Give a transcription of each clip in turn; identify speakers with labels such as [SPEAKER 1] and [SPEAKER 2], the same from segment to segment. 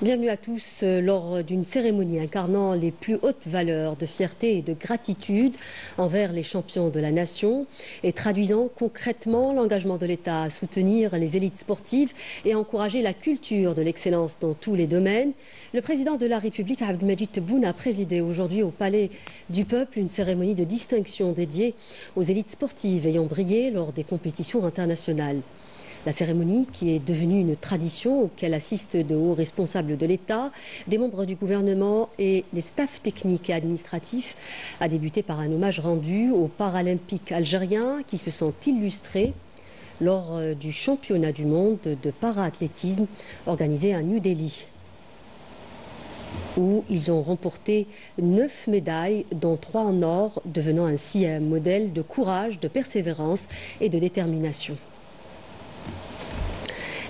[SPEAKER 1] Bienvenue à tous lors d'une cérémonie incarnant les plus hautes valeurs de fierté et de gratitude envers les champions de la nation et traduisant concrètement l'engagement de l'État à soutenir les élites sportives et à encourager la culture de l'excellence dans tous les domaines. Le président de la République, Abdelmadjid Tebboune, a présidé aujourd'hui au Palais du Peuple une cérémonie de distinction dédiée aux élites sportives ayant brillé lors des compétitions internationales. La cérémonie, qui est devenue une tradition auquel assistent de hauts responsables de l'État, des membres du gouvernement et les staffs techniques et administratifs, a débuté par un hommage rendu aux Paralympiques algériens qui se sont illustrés lors du championnat du monde de para-athlétisme organisé à New Delhi, où ils ont remporté 9 médailles, dont 3 en or, devenant ainsi un modèle de courage, de persévérance et de détermination.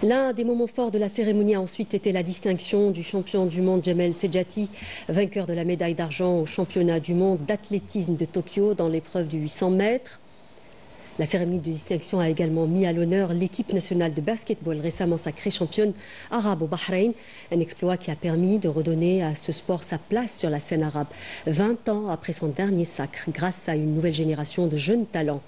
[SPEAKER 1] L'un des moments forts de la cérémonie a ensuite été la distinction du champion du monde Djamel Sedjati, vainqueur de la médaille d'argent au championnat du monde d'athlétisme de Tokyo dans l'épreuve du 800 mètres. La cérémonie de distinction a également mis à l'honneur l'équipe nationale de basketball récemment sacrée championne arabe au Bahreïn, un exploit qui a permis de redonner à ce sport sa place sur la scène arabe 20 ans après son dernier sacre grâce à une nouvelle génération de jeunes talents.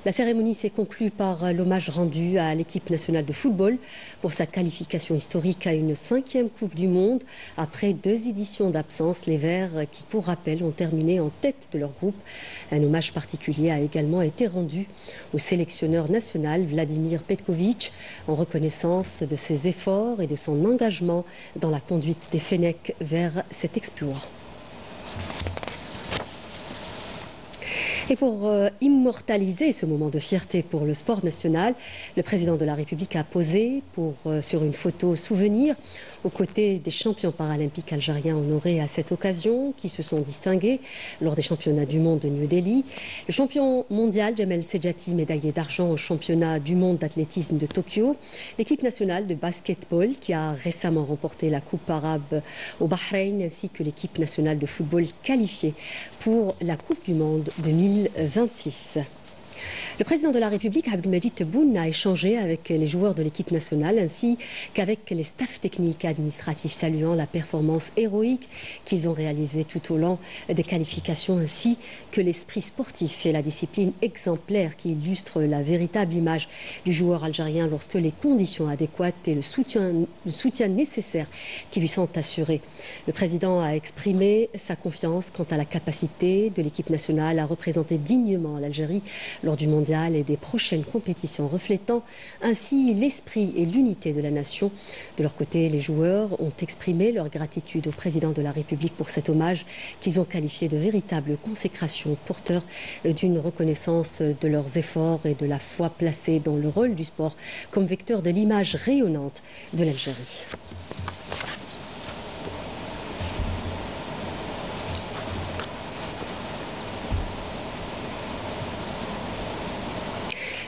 [SPEAKER 1] La cérémonie s'est conclue par l'hommage rendu à l'équipe nationale de football pour sa qualification historique à une 5e Coupe du Monde après 2 éditions d'absence. Les Verts, qui pour rappel ont terminé en tête de leur groupe. Un hommage particulier a également été rendu au sélectionneur national Vladimir Petkovic en reconnaissance de ses efforts et de son engagement dans la conduite des Fennecs vers cet exploit. Et pour immortaliser ce moment de fierté pour le sport national, le président de la République a posé sur une photo souvenir aux côtés des champions paralympiques algériens honorés à cette occasion, qui se sont distingués lors des championnats du monde de New Delhi. Le champion mondial Djamel Sedjati, médaillé d'argent au championnat du monde d'athlétisme de Tokyo. L'équipe nationale de basketball qui a récemment remporté la Coupe arabe au Bahreïn, ainsi que l'équipe nationale de football qualifiée pour la Coupe du monde 2026. Le président de la République, Abdelmadjid Tebboune, a échangé avec les joueurs de l'équipe nationale ainsi qu'avec les staffs techniques et administratifs, saluant la performance héroïque qu'ils ont réalisée tout au long des qualifications ainsi que l'esprit sportif et la discipline exemplaire qui illustre la véritable image du joueur algérien lorsque les conditions adéquates et le soutien nécessaire qui lui sont assurés. Le président a exprimé sa confiance quant à la capacité de l'équipe nationale à représenter dignement l'Algérie lors du mondial et des prochaines compétitions, reflétant ainsi l'esprit et l'unité de la nation. De leur côté, les joueurs ont exprimé leur gratitude au président de la République pour cet hommage qu'ils ont qualifié de véritable consécration, porteur d'une reconnaissance de leurs efforts et de la foi placée dans le rôle du sport comme vecteur de l'image rayonnante de l'Algérie.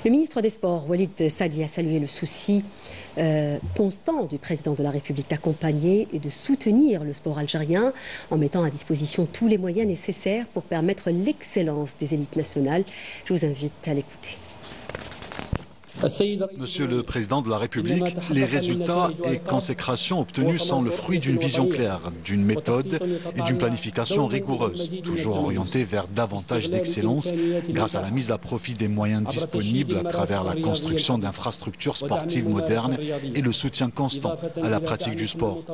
[SPEAKER 1] Le ministre des Sports, Walid Sadi, a salué le souci constant du président de la République d'accompagner et de soutenir le sport algérien en mettant à disposition tous les moyens nécessaires pour permettre l'excellence des élites nationales. Je vous invite à l'écouter.
[SPEAKER 2] Monsieur le Président de la République, les résultats et consécrations obtenus sont le fruit d'une vision claire, d'une méthode et d'une planification rigoureuse, toujours orientée vers davantage d'excellence grâce à la mise à profit des moyens disponibles à travers la construction d'infrastructures sportives modernes et le soutien constant à la pratique du sport.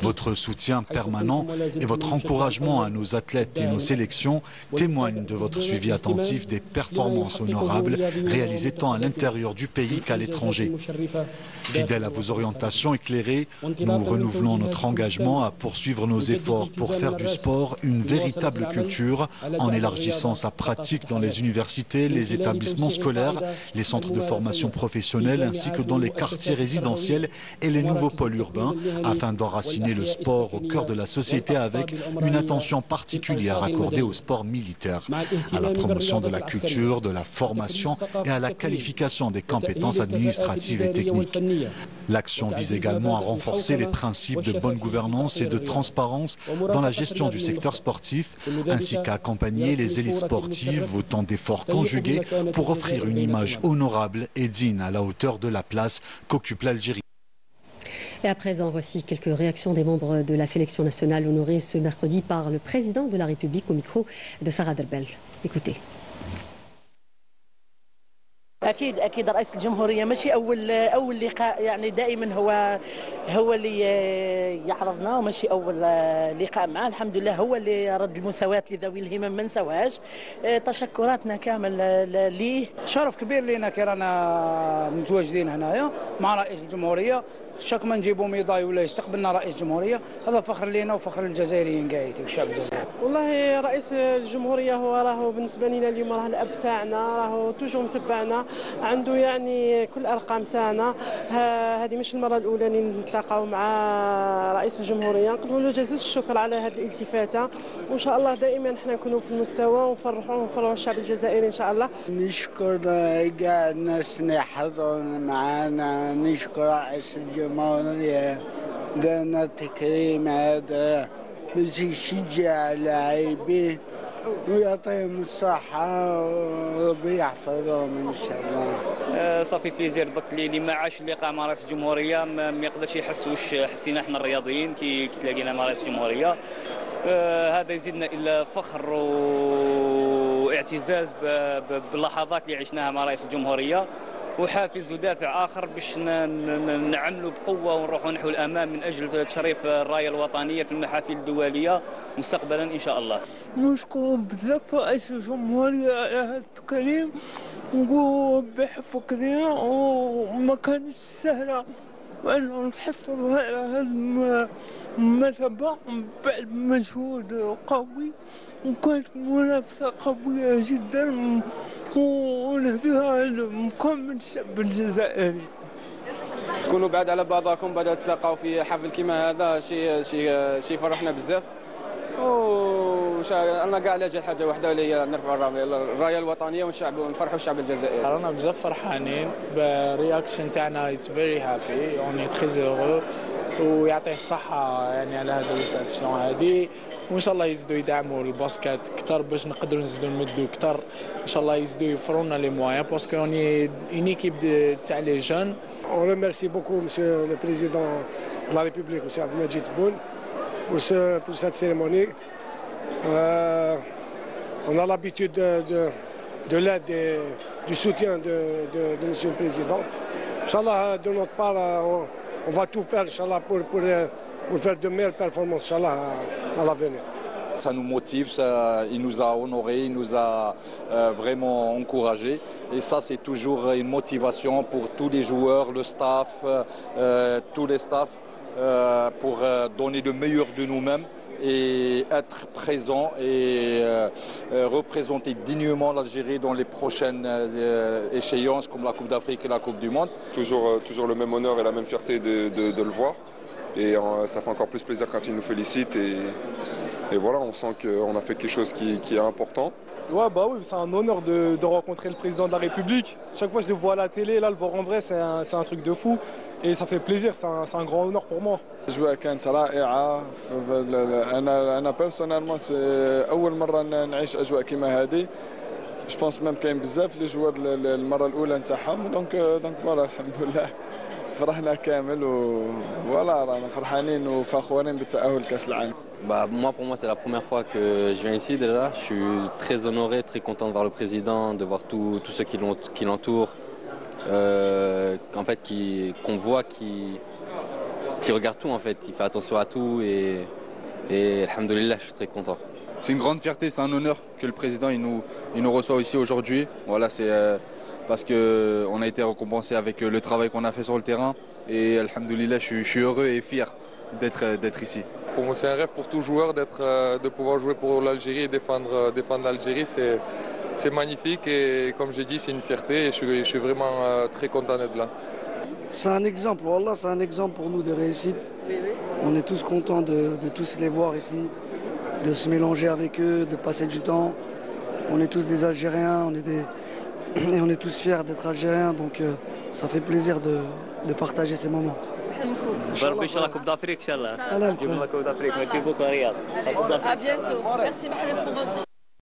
[SPEAKER 2] Votre soutien permanent et votre encouragement à nos athlètes et nos sélections témoignent de votre suivi attentif des performances honorables réalisées tant à l'intérieur du pays qu'à l'étranger. Fidèles à vos orientations éclairées, nous renouvelons notre engagement à poursuivre nos efforts pour faire du sport une véritable culture en élargissant sa pratique dans les universités, les établissements scolaires, les centres de formation professionnelle ainsi que dans les quartiers résidentiels et les nouveaux pôles urbains afin d'enraciner le sport au cœur de la société avec une attention particulière accordée au sport militaire, à la promotion de la culture, de la formation et à la qualification des compétences administratives et techniques. L'action vise également à renforcer les principes de bonne gouvernance et de transparence dans la gestion du secteur sportif, ainsi qu'à accompagner les élites sportives autant d'efforts conjugués pour offrir une image honorable et digne à la hauteur de la place qu'occupe l'Algérie.
[SPEAKER 1] Et à présent, voici quelques réactions des membres de la sélection nationale honorée ce mercredi par le président de la République au micro de Sarah Derbel. Écoutez.
[SPEAKER 3] اكيد رئيس الجمهوريه ماشي اول لقاء، يعني دائما هو اللي يعرضنا، وماشي اول لقاء معه. الحمد لله هو اللي رد المساواه لذوي الهمم ما نساوهاش. تشكراتنا كامل ليه.
[SPEAKER 4] شرف كبير لينا كي رانا متواجدين هنايا مع رئيس الجمهوريه. شاك ما نجيبوا ميداي ولا يستقبلنا رئيس الجمهوريه، هذا فخر لينا وفخر للجزائريين قايتي والشعب الجزائري.
[SPEAKER 5] والله رئيس الجمهوريه راهو بالنسبه لنا اليوم راه الاب تاعنا، راهو توجو متبعنا، عنده يعني كل الارقام تاعنا. هذه مش المره الاولى اللي نتلاقاو مع رئيس الجمهوريه. نقولوا له جزيل الشكر على هذه الالتفاته، وان شاء الله دائما احنا نكونوا في المستوى ونفرحوا الشعب الجزائري ان شاء الله.
[SPEAKER 6] نشكر كاع الناس اللي حضروا معنا، نشكر رئيس الجمهورية دانا تكريم هذا باش يشجع اللاعبين ويعطيهم الصحة وربي يحفظهم إن شاء الله.
[SPEAKER 7] صافي بليزير دوك اللي ما عاش اللقاء مع رئيس الجمهورية ما يقدرش يحس واش حسينا احنا الرياضيين كي تلاقينا مع رئيس الجمهورية. هذا يزيدنا إلا فخر واعتزاز باللحظات اللي عشناها مع رئيس الجمهورية، وحافز ودافع آخر باش نعملوا بقوة ونروحوا نحو الأمام من أجل تشريف الراية الوطنية في المحافل الدولية مستقبلا إن شاء الله.
[SPEAKER 6] نشكر بزاف رئيس الجمهورية على هذا الكريم، نقول بحفظنا وما كانتش سهلة وأنه نتحصلوا على هذه المرتبة بعد مجهود قوي، وكانت منافسة قوية جدا ونهديها لكامل الشعب الجزائري.
[SPEAKER 8] تكونوا بعد على بعضكم بعد تلاقاو في حفل كيما هذا شيء فرحنا بزاف. انا كاع على جال حاجه واحده اللي هي نرفعوا الرايه الوطنيه ونفرحوا الشعب الجزائري.
[SPEAKER 9] رانا بزاف فرحانين بالرياكشن تاعنا، اتس فيري هابي اوني تري هورو، ويعطيه الصحه يعني على هذا الريسبسيون هذه، وان شاء الله يزيدوا يدعموا الباسكت اكثر باش نقدروا نزيدوا نمدوا اكثر. ان شاء الله يزيدوا يوفروا لنا لي مويان باسكو اوني اون ايكيب تاع لي جون.
[SPEAKER 10] On remercie beaucoup Monsieur le Président de la République, Monsieur Abdelmadjid Tebboune, pour cette cérémonie. On a l'habitude de l'aide et du soutien de Monsieur le Président. Inch'Allah, de notre part, on va tout faire Inch'Allah, pour faire de meilleures performances Inch'Allah, à l'avenir.
[SPEAKER 11] Ça nous motive, il nous a honorés, il nous a vraiment encouragés. Et ça, c'est toujours une motivation pour tous les joueurs, le staff, tous les staffs, pour donner le meilleur de nous-mêmes et être présent et représenter dignement l'Algérie dans les prochaines échéances comme la Coupe d'Afrique et la Coupe du Monde.
[SPEAKER 12] Toujours le même honneur et la même fierté de le voir. Et ça fait encore plus plaisir quand il nous félicite. Et voilà, on sent qu'on a fait quelque chose qui est important.
[SPEAKER 13] Ouais, bah oui, c'est un honneur de rencontrer le président de la République. Chaque fois que je le vois à la télé, là, le voir en vrai, c'est un truc de fou. Et ça fait plaisir, c'est un grand honneur pour moi.
[SPEAKER 14] الأجواء كانت رائعة. أنا بيرسونيلمون أول مرة نعيش أجواء كيما هذه. جو بونس ميم كاين بزاف لي جوار المرة الأولى نتاعهم، دونك فوالا الحمد لله فرحنا كامل وفوالا رانا فرحانين وفخورين بالتأهل لكأس العالم.
[SPEAKER 15] Pour moi, c'est la première fois que je viens ici déjà. Je suis très honoré, très content de voir le président, de voir tous ceux qui l'entourent, en fait, qu'on voit, qui regarde tout en fait, qui fait attention à tout et alhamdoulilah, je suis très content.
[SPEAKER 11] C'est une grande fierté, c'est un honneur que le président il nous reçoit ici aujourd'hui. Voilà, c'est parce qu'on a été récompensé avec le travail qu'on a fait sur le terrain et alhamdoulilah, je suis heureux et fier d'être ici.
[SPEAKER 12] Pour moi, c'est un rêve pour tout joueur de pouvoir jouer pour l'Algérie et défendre l'Algérie. C'est magnifique et comme j'ai dit, c'est une fierté et je suis vraiment très content d'être là.
[SPEAKER 16] C'est un exemple, Wallah, c'est un exemple pour nous de réussite. On est tous contents de tous les voir ici, de se mélanger avec eux, de passer du temps. On est tous des Algériens, et on est tous fiers d'être Algériens, donc ça fait plaisir de partager ces moments.
[SPEAKER 7] بربي ان شاء الله كوب دافريك ان شاء الله.
[SPEAKER 16] نجيب
[SPEAKER 7] لنا كوب دافريك. ميرسي بوكو رياض.
[SPEAKER 17] À bientôt. Merci Mahrez pour votre